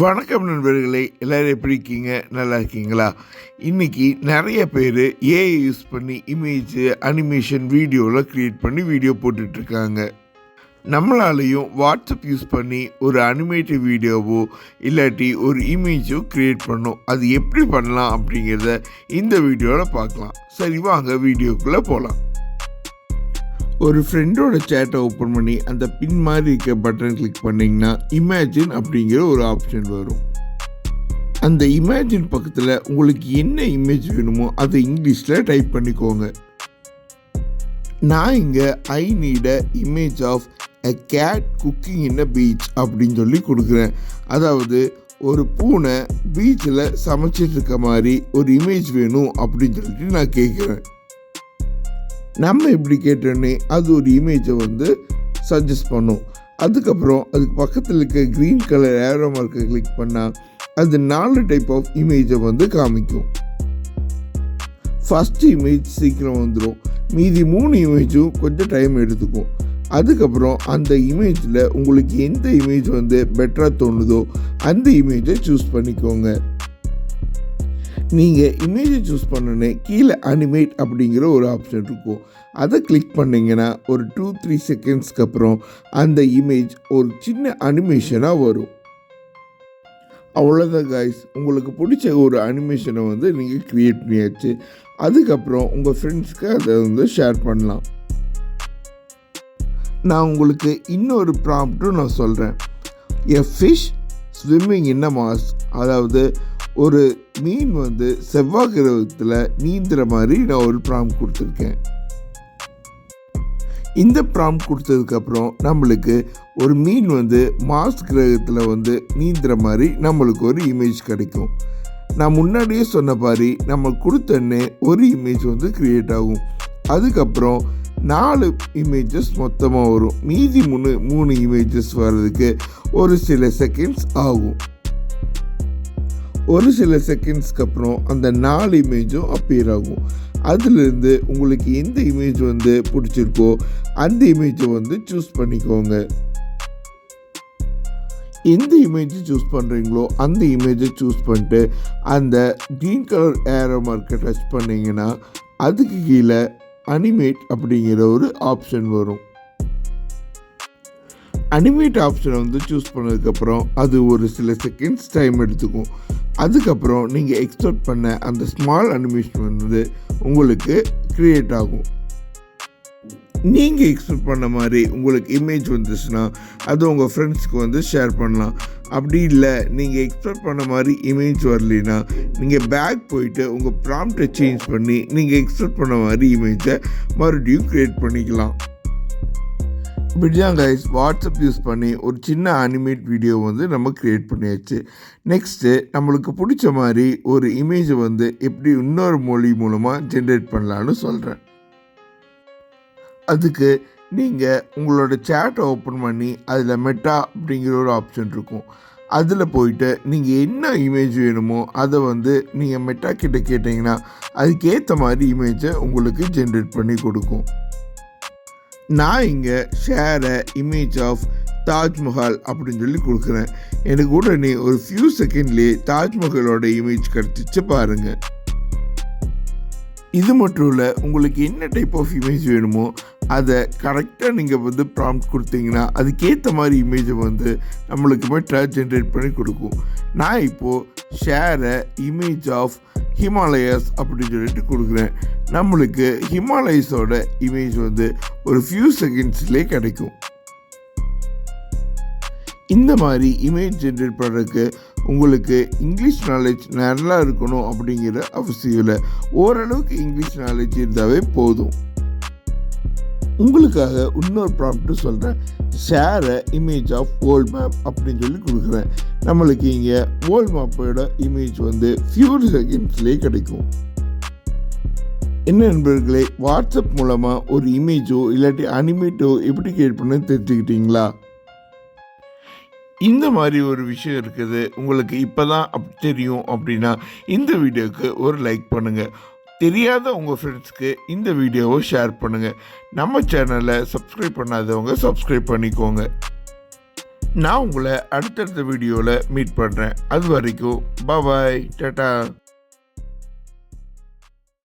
வணக்கம் நண்பர்களே, எல்லோரும் எப்படி இருக்கீங்க? நல்லா இருக்கீங்களா? இன்றைக்கி நிறைய பேர் ஏஐ யூஸ் பண்ணி இமேஜு, அனிமேஷன், வீடியோவில் க்ரியேட் பண்ணி வீடியோ போட்டுட்ருக்காங்க. நம்மளாலேயும் வாட்ஸ்அப் யூஸ் பண்ணி ஒரு அனிமேட்டட் வீடியோவோ இல்லாட்டி ஒரு இமேஜோ க்ரியேட் பண்ணோம். அது எப்படி பண்ணலாம் அப்படிங்கிறத இந்த வீடியோவில் பார்க்கலாம். சரி, வாங்க வீடியோக்குள்ளே போகலாம். ஒரு ஃப்ரெண்டோட சேட்டை ஓப்பன் பண்ணி அந்த பின் மாதிரி இருக்க பட்டன் கிளிக் பண்ணிங்கன்னா இமேஜின் அப்படிங்கிற ஒரு ஆப்ஷன் வரும். அந்த இமேஜின் பக்கத்தில் உங்களுக்கு என்ன இமேஜ் வேணுமோ அதை இங்கிலீஷில் டைப் பண்ணிக்கோங்க. நான் இங்கே I need a image of a cat cooking in a beach அப்படின்னு சொல்லி கொடுக்குறேன். அதாவது ஒரு பூனை பீச்சில் சமைச்சிட்டு இருக்க மாதிரி ஒரு இமேஜ் வேணும் அப்படின்னு சொல்லிட்டு நான் கேட்குறேன். நம்ம இப்படி கேட்டோன்னே அது ஒரு இமேஜை சஜஸ்ட் பண்ணும். அதுக்கப்புறம் அதுக்கு பக்கத்தில் இருக்க க்ரீன் கலர் ஏரோ மார்க்கை கிளிக் பண்ணால் அது 4 டைப் ஆஃப் இமேஜை காமிக்கும். ஃபஸ்ட்டு இமேஜ் சீக்கிரம் வந்துடும், மீதி 3 இமேஜும் கொஞ்சம் டைம் எடுத்துக்கும். அதுக்கப்புறம் அந்த இமேஜில் உங்களுக்கு எந்த இமேஜ் பெட்டராக தோணுதோ அந்த இமேஜை சூஸ் பண்ணிக்கோங்க. நீங்கள் இமேஜை சூஸ் பண்ணோன்னே கீழே அனிமேட் அப்படிங்கிற ஒரு ஆப்ஷன் இருக்கும். அதை கிளிக் பண்ணிங்கன்னா ஒரு 2-3 செகண்ட்ஸ்க்கு அப்புறம் அந்த இமேஜ் ஒரு சின்ன அனிமேஷனாக வரும். அவ்வளோதான் காய்ஸ், உங்களுக்கு பிடிச்ச ஒரு அனிமேஷனை நீங்கள் க்ரியேட் பண்ணியாச்சு. அதுக்கப்புறம் உங்கள் ஃப்ரெண்ட்ஸ்க்கு அதை ஷேர் பண்ணலாம். நான் உங்களுக்கு இன்னொரு ப்ராம்ப்ட்டும் நான் சொல்கிறேன். A fish swimming in a mass, அதாவது ஒரு மீன் செவ்வாய் கிரகத்தில் நீந்துற மாதிரி நான் ஒரு ப்ராம்ப்ட் கொடுத்துருக்கேன். இந்த ப்ராம்ப்ட் கொடுத்ததுக்கப்புறம் நம்மளுக்கு ஒரு மீன் மார்ஸ் கிரகத்தில் நீந்துற மாதிரி நம்மளுக்கு ஒரு இமேஜ் கிடைக்கும். நான் முன்னாடியே சொன்ன மாதிரி நம்ம கொடுத்தோன்னே ஒரு இமேஜ் க்ரியேட் ஆகும். அதுக்கப்புறம் 4 இமேஜஸ் மொத்தமாக வரும். மீதி 3 இமேஜஸ் வர்றதுக்கு ஒரு சில செகண்ட்ஸ் ஆகும். ஒரு சில செகண்ட்ஸ்க்கு அப்புறம் அந்த 4 இமேஜும் அப்பியர் ஆகும். அதிலிருந்து உங்களுக்கு எந்த இமேஜ் பிடிச்சிருக்கோ அந்த இமேஜை சூஸ் பண்ணிக்கோங்க. எந்த இமேஜ் சூஸ் பண்ணுறீங்களோ அந்த இமேஜை சூஸ் பண்ணிட்டு அந்த க்ரீன் கலர் ஏரோ மார்க்கை டச் பண்ணிங்கன்னா அதுக்கு கீழே அனிமேட் அப்படிங்கிற ஒரு ஆப்ஷன் வரும். அனிமேட் ஆப்ஷனை சூஸ் பண்ணதுக்கப்புறம் அது ஒரு சில செகண்ட்ஸ் டைம் எடுத்துக்கும். அதுக்கப்புறம் நீங்கள் எக்ஸ்போர்ட் பண்ண அந்த ஸ்மால் அனிமேஷன் உங்களுக்கு க்ரியேட் ஆகும். நீங்கள் எக்ஸ்போர்ட் பண்ண மாதிரி உங்களுக்கு இமேஜ் வந்துச்சுன்னா அது உங்கள் ஃப்ரெண்ட்ஸ்க்கு ஷேர் பண்ணலாம். அப்படி இல்லை, நீங்கள் எக்ஸ்போர்ட் பண்ண மாதிரி இமேஜ் வரலைன்னா நீங்கள் பேக் போயிட்டு உங்கள் ப்ராம்ப்டை சேஞ்ச் பண்ணி நீங்கள் எக்ஸ்போர்ட் பண்ண மாதிரி இமேஜை மறுபடியும் க்ரியேட் பண்ணிக்கலாம். இப்படிதான் கைஸ், வாட்ஸ்அப் யூஸ் பண்ணி ஒரு சின்ன அனிமேட் வீடியோ நம்ம க்ரியேட் பண்ணியாச்சு. நெக்ஸ்ட்டு நம்மளுக்கு பிடிச்ச மாதிரி ஒரு இமேஜை எப்படி இன்னொரு மொழி மூலமாக ஜென்ரேட் பண்ணலான்னு சொல்கிறேன். அதுக்கு நீங்கள் உங்களோட சேட்டை ஓப்பன் பண்ணி அதில் மெட்டா அப்படிங்கிற ஒரு ஆப்ஷன் இருக்கும். அதில் போயிட்டு நீங்கள் என்ன இமேஜ் வேணுமோ அதை நீங்கள் மெட்டா கிட்ட கேட்டிங்கன்னா அதுக்கேற்ற மாதிரி இமேஜை உங்களுக்கு ஜென்ரேட் பண்ணி கொடுக்கும். நான் இங்கே share a image of Taj Mahal அப்படின்னு சொல்லி கொடுக்குறேன். எனக்கு உடனே ஒரு ஃபியூ செகண்ட்லேயே தாஜ்மஹாலோட இமேஜ் கிடச்சிச்சு பாருங்கள். இது மட்டும் இல்லை, உங்களுக்கு என்ன டைப் ஆஃப் இமேஜ் வேணுமோ அதை கரெக்டாக நீங்கள் ப்ராம்ப்ட் கொடுத்தீங்கன்னா அதுக்கேற்ற மாதிரி இமேஜை நம்மளுக்கு மெட்டா ஜென்ரேட் பண்ணி கொடுக்கும். நான் இப்போது share a image of Himalayas அப்படின்னு சொல்லிட்டு கொடுக்குறேன். நம்மளுக்கு ஹிமாலயஸோட இமேஜ் ஒரு ஃபியூ செகண்ட்ஸ்லேயே கிடைக்கும். இந்த மாதிரி இமேஜ் ஜென்ரேட் பண்ணுறதுக்கு உங்களுக்கு இங்கிலீஷ் நாலேஜ் நல்லா இருக்கணும் அப்படிங்கிற அவசியம் இல்லை. ஓரளவுக்கு இங்கிலீஷ் நாலேஜ் இருந்தாவே போதும். உங்களுக்காக இன்னொரு ப்ராம்ப்ட் சொல்கிறேன். Share a image of world map அப்படின்னு சொல்லி கொடுக்குறேன். நம்மளுக்கு இங்கே வேர்ல்ட் மேப்போட இமேஜ் ஃபியூ செகண்ட்ஸ்லேயே கிடைக்கும். என்ன நண்பர்களே, வாட்ஸ்அப் மூலமாக ஒரு இமேஜோ இல்லாட்டி அனிமேட்டோ எப்படி க்ரியேட் பண்ண தெரிஞ்சுக்கிட்டீங்களா? இந்த மாதிரி ஒரு விஷயம் இருக்குது உங்களுக்கு இப்போ தான் தெரியும் அப்படின்னா இந்த வீடியோவுக்கு ஒரு லைக் பண்ணுங்கள். தெரியாத உங்கள் ஃப்ரெண்ட்ஸ்க்கு இந்த வீடியோவை ஷேர் பண்ணுங்கள். நம்ம சேனலை சப்ஸ்கிரைப் பண்ணாதவங்க சப்ஸ்கிரைப் பண்ணிக்கோங்க. நான் உங்களை அடுத்தடுத்த வீடியோவில் மீட் பண்ணுறேன். அது வரைக்கும் பாய் டாட்டா.